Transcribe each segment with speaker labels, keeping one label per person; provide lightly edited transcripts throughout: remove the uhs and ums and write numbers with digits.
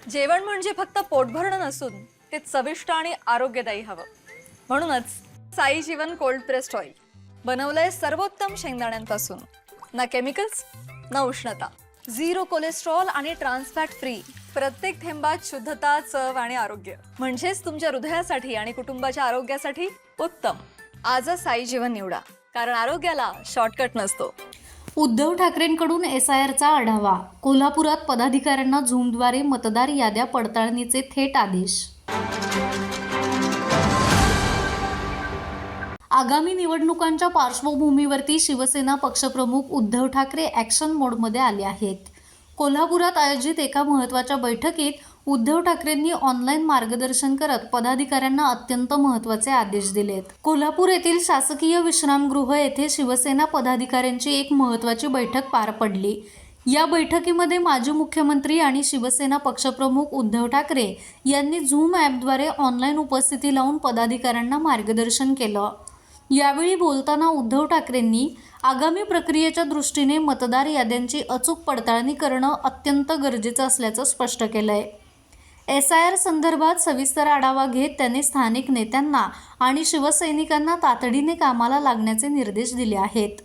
Speaker 1: जेवण म्हणजे फक्त पोट भरणं नसून ते चविष्ट आणि आरोग्यदायी हवं. म्हणूनच साई जीवन कोल्ड प्रेस्ड ऑइल बनवलंय सर्वोत्तम शेंगदाण्यांपासून. ना केमिकल्स ना उष्णता, झिरो कोलेस्ट्रॉल आणि ट्रान्सफॅट फ्री. प्रत्येक थेंबात शुद्धता, चव आणि आरोग्य. म्हणजेच तुमच्या हृदयासाठी आणि कुटुंबाच्या आरोग्यासाठी उत्तम. आजच साई जीवन निवडा, कारण आरोग्याला शॉर्टकट नसतो.
Speaker 2: उद्धव ठाकरेंकडून SIRचा आढावा. कोल्हापुरात पदाधिकाऱ्यांना झूमद्वारे मतदार याद्या पडताळणीचे थेट आदेश. आगामी निवडणुकांच्या पार्श्वभूमीवरती शिवसेना पक्षप्रमुख उद्धव ठाकरे ॲक्शन मोडमध्ये आले आहेत. कोल्हापुरात आयोजित एका महत्त्वाच्या बैठकीत उद्धव ठाकरेंनी ऑनलाईन मार्गदर्शन करत पदाधिकाऱ्यांना अत्यंत महत्त्वाचे आदेश दिलेत. कोल्हापूर येथील शासकीय विश्रामगृह येथे शिवसेना पदाधिकाऱ्यांची एक महत्त्वाची बैठक पार पडली. या बैठकीमध्ये माजी मुख्यमंत्री आणि शिवसेना पक्षप्रमुख उद्धव ठाकरे यांनी झूम ॲपद्वारे ऑनलाईन उपस्थिती लावून पदाधिकाऱ्यांना मार्गदर्शन केलं. यावेळी बोलताना उद्धव ठाकरेंनी आगामी प्रक्रियेच्या दृष्टीने मतदार याद्यांची अचूक पडताळणी करणं अत्यंत गरजेचं असल्याचं स्पष्ट केलंय. SIR संदर्भात सविस्तर आढावा घेत त्यांनी स्थानिक नेत्यांना आणि शिवसैनिकांना तातडीने कामाला लागण्याचे निर्देश दिले आहेत.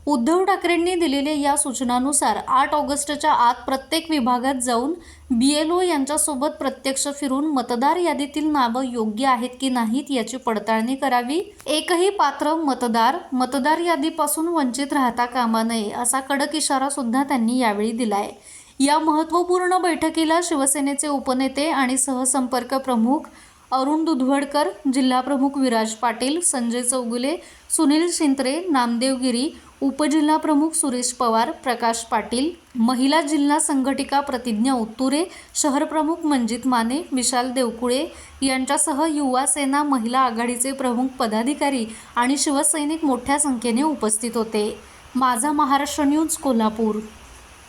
Speaker 2: उद्धव ठाकरेंनी दिलेल्या या सूचनानुसार 8 ऑगस्टच्या आत प्रत्येक विभागात जाऊन BLO यांच्यासोबत प्रत्यक्ष फिरून मतदार यादीतील नावं योग्य आहेत की नाहीत याची पडताळणी करावी. एकही पात्र मतदार यादीपासून वंचित राहता कामा नये असा कडक इशारा सुद्धा त्यांनी यावेळी दिलाय. या महत्त्वपूर्ण बैठकीला शिवसेनेचे उपनेते आणि सहसंपर्क प्रमुख अरुण दुधवडकर, जिल्हाप्रमुख विराज पाटील, संजय चौगुले, सुनील शिंत्रे, नामदेव गिरी, उपजिल्हाप्रमुख सुरेश पवार, प्रकाश पाटील, महिला जिल्हा संघटिका प्रतिज्ञा उत्तुरे, शहरप्रमुख मंजित माने, विशाल देवकुळे यांच्यासह युवा सेना महिला आघाडीचे प्रमुख पदाधिकारी आणि शिवसैनिक मोठ्या संख्येने उपस्थित होते. माझा महाराष्ट्र न्यूज, कोल्हापूर.